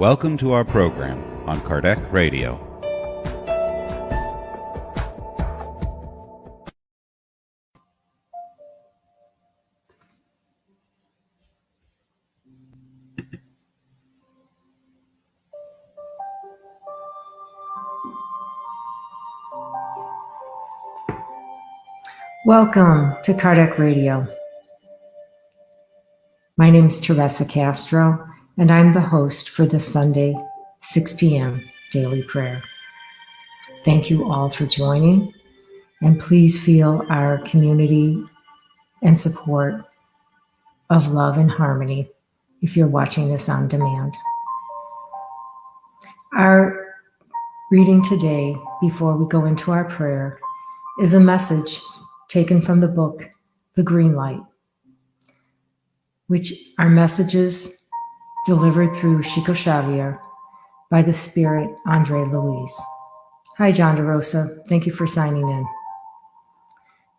Welcome to our program on Kardec Radio. Welcome to Kardec Radio. My name is Teresa Castro, and I'm the host for this Sunday, 6 p.m. daily prayer. Thank you all for joining, and please feel our community and support of love and harmony if you're watching this on demand. Our reading today, before we go into our prayer, is a message taken from the book, The Green Light, which are messages delivered through Chico Xavier by the Spirit Andre Luis. Hi, John DeRosa. Thank you for signing in.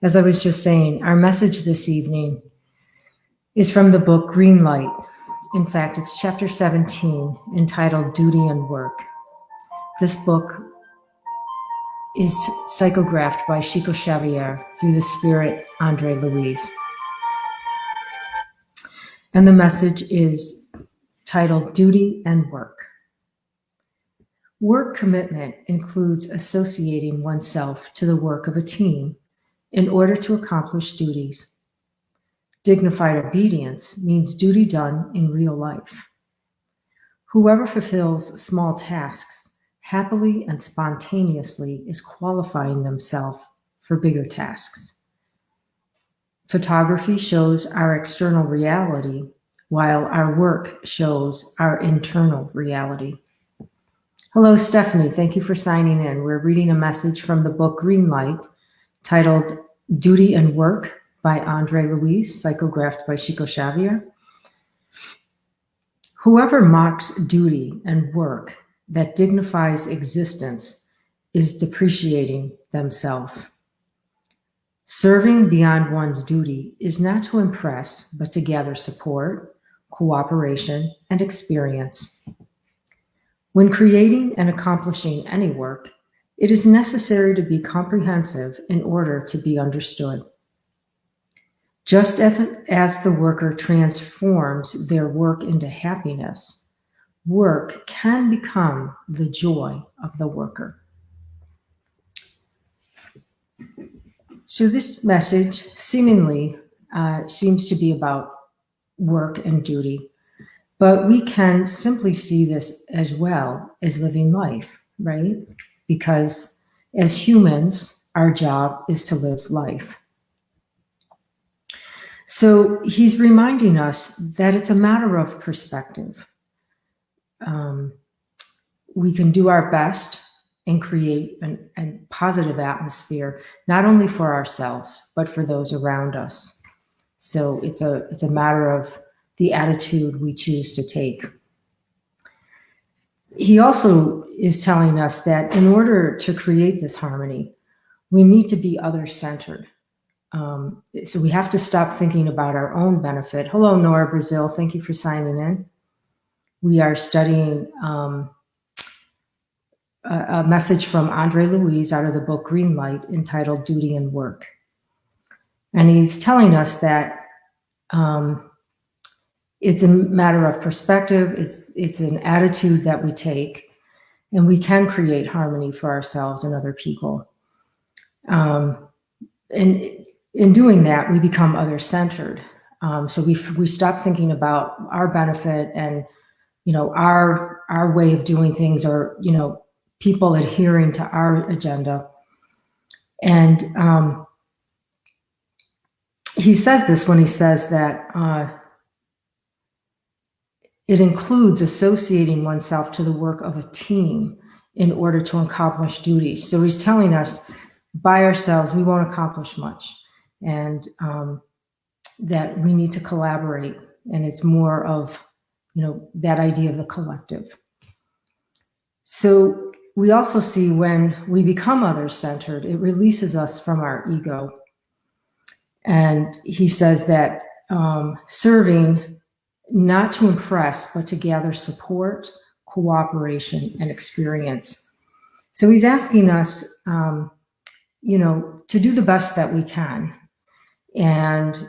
As I was just saying, our message this evening is from the book Green Light. In fact, it's chapter 17, entitled Duty and Work. This book is psychographed by Chico Xavier through the Spirit Andre Luis. And the message is titled Duty and Work. Work commitment includes associating oneself to the work of a team in order to accomplish duties. Dignified obedience means duty done in real life. Whoever fulfills small tasks happily and spontaneously is qualifying themselves for bigger tasks. Photography shows our external reality, while our work shows our internal reality. Hello, Stephanie. Thank you for signing in. We're reading a message from the book Green Light, titled Duty and Work by Andre Luis, psychographed by Chico Xavier. Whoever mocks duty and work that dignifies existence is depreciating themselves. Serving beyond one's duty is not to impress, but to gather support, cooperation, and experience. When creating and accomplishing any work, it is necessary to be comprehensive in order to be understood. Just as the worker transforms their work into happiness, work can become the joy of the worker. So this message seemingly seems to be about work and duty, but we can simply see this as well as living life, right? Because as humans, our job is to live life. So he's reminding us that it's a matter of perspective. We can do our best and create a positive atmosphere, not only for ourselves, but for those around us. So it's a matter of the attitude we choose to take. He also is telling us that in order to create this harmony, we need to be other-centered. So we have to stop thinking about our own benefit. Hello, Nora Brazil. Thank you for signing in. We are studying a message from Andre Luis out of the book Green Light, entitled Duty and Work. And he's telling us that it's a matter of perspective, it's an attitude that we take, and we can create harmony for ourselves and other people. And in doing that, we become other-centered. So we stop thinking about our benefit and our way of doing things, or people adhering to our agenda. And he says this when he says that it includes associating oneself to the work of a team in order to accomplish duties. So he's telling us by ourselves we won't accomplish much, and that we need to collaborate. And it's more of that idea of the collective. So we also see when we become other-centered, it releases us from our ego. And he says that serving not to impress, but to gather support, cooperation, and experience. So he's asking us, to do the best that we can. And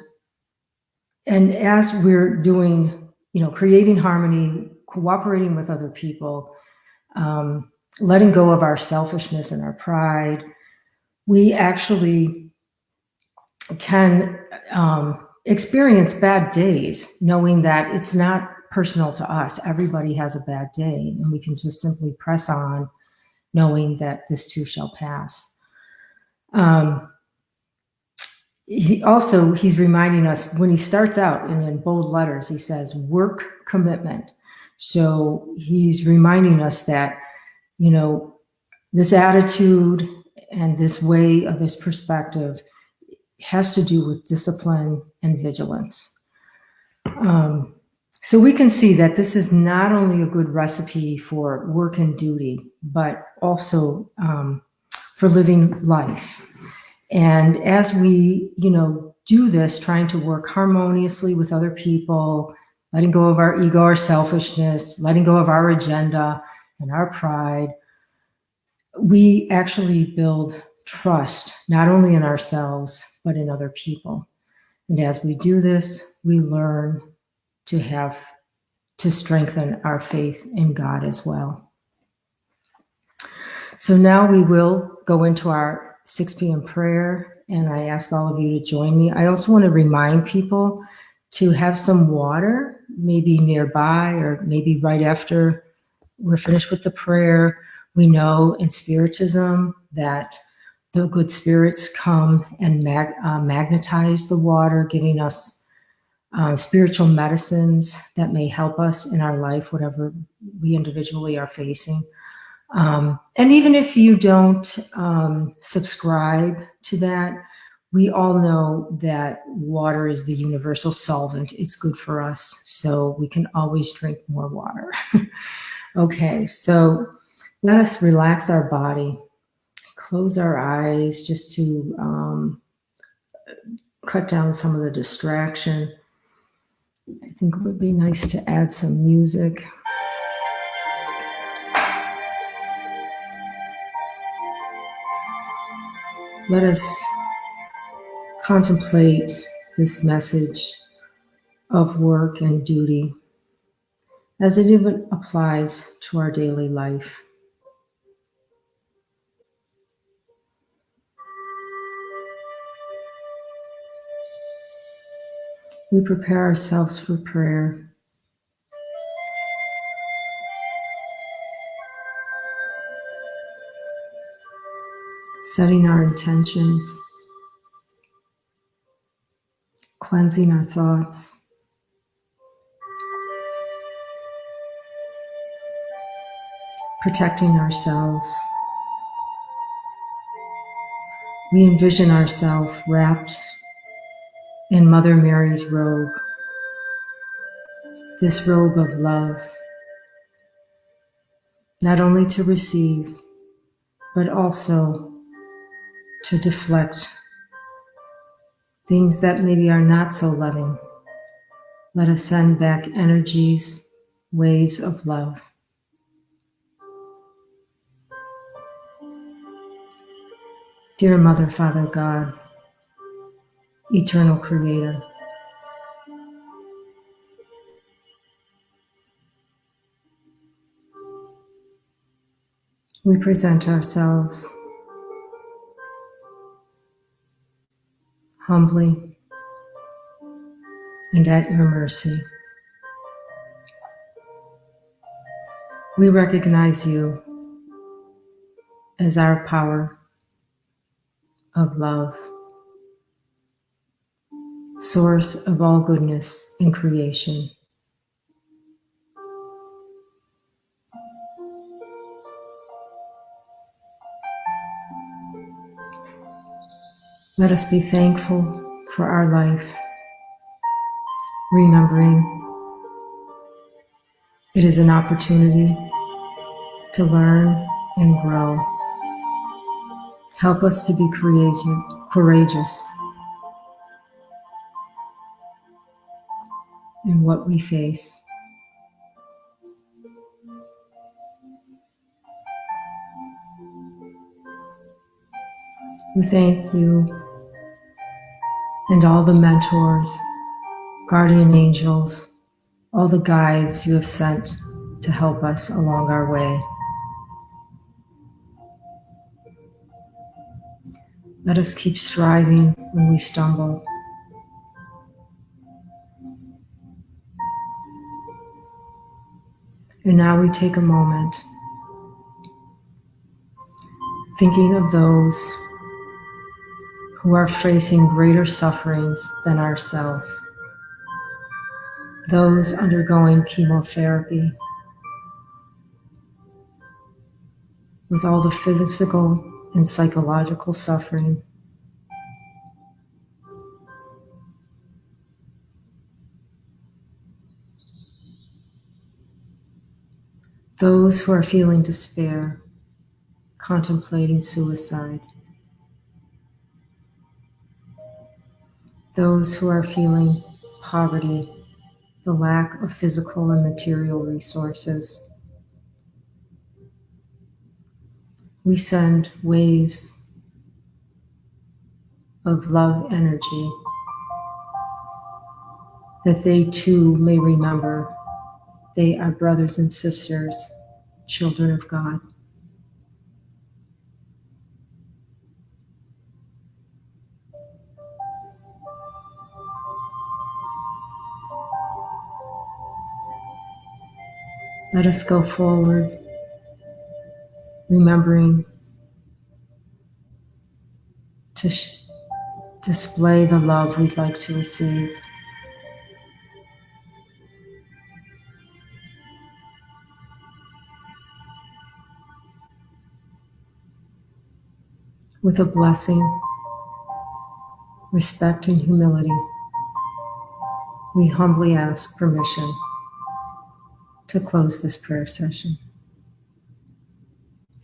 as we're doing, creating harmony, cooperating with other people, letting go of our selfishness and our pride, we actually can experience bad days, knowing that it's not personal to us. Everybody has a bad day, and we can just simply press on, knowing that this too shall pass. He's reminding us when he starts out, and in bold letters, he says, work commitment. So he's reminding us that, this attitude and this way of this perspective has to do with discipline and vigilance. So we can see that this is not only a good recipe for work and duty, but also for living life. And as we, do this, trying to work harmoniously with other people, letting go of our ego, our selfishness, letting go of our agenda and our pride, we actually build trust, not only in ourselves, but in other people. And as we do this, we learn to strengthen our faith in God as well. So now we will go into our 6 p.m. prayer, and I ask all of you to join me. I also want to remind people to have some water, maybe nearby or maybe right after we're finished with the prayer. We know in Spiritism that the good spirits come and magnetize the water, giving us spiritual medicines that may help us in our life, whatever we individually are facing. And even if you don't subscribe to that, we all know that water is the universal solvent. It's good for us, so we can always drink more water. Okay, so let us relax our body, close our eyes just to cut down some of the distraction. I think it would be nice to add some music. Let us contemplate this message of work and duty as it even applies to our daily life. We prepare ourselves for prayer. Setting our intentions, cleansing our thoughts, protecting ourselves. We envision ourselves wrapped in Mother Mary's robe, this robe of love, not only to receive, but also to deflect things that maybe are not so loving. Let us send back energies, waves of love. Dear Mother, Father, God, Eternal Creator, we present ourselves humbly and at your mercy. We recognize you as our power of love, source of all goodness in creation. Let us be thankful for our life, remembering it is an opportunity to learn and grow. Help us to be courageous in what we face. We thank you and all the mentors, guardian angels, all the guides you have sent to help us along our way. Let us keep striving when we stumble. And now we take a moment thinking of those who are facing greater sufferings than ourselves, those undergoing chemotherapy, with all the physical and psychological suffering. Those who are feeling despair, contemplating suicide. Those who are feeling poverty, the lack of physical and material resources. We send waves of love energy that they too may remember they are brothers and sisters, children of God. Let us go forward, remembering to display the love we'd like to receive. With a blessing, respect, and humility, we humbly ask permission to close this prayer session.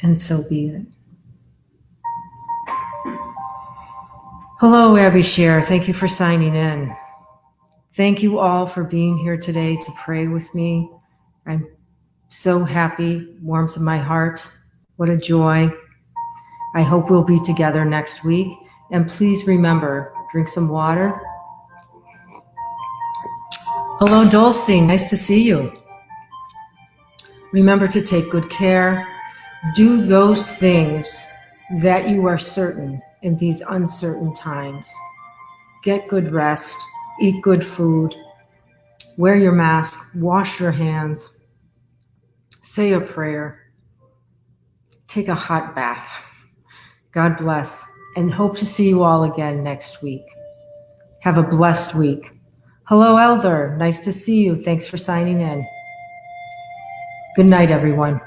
And so be it. Hello, Abby Sher. Thank you for signing in. Thank you all for being here today to pray with me. I'm so happy, warms my heart. What a joy. I hope we'll be together next week. And please remember, drink some water. Hello, Dulce. Nice to see you. Remember to take good care. Do those things that you are certain in these uncertain times. Get good rest, eat good food, wear your mask, wash your hands, say a prayer, take a hot bath. God bless, and hope to see you all again next week. Have a blessed week. Hello, Elder. Nice to see you. Thanks for signing in. Good night, everyone.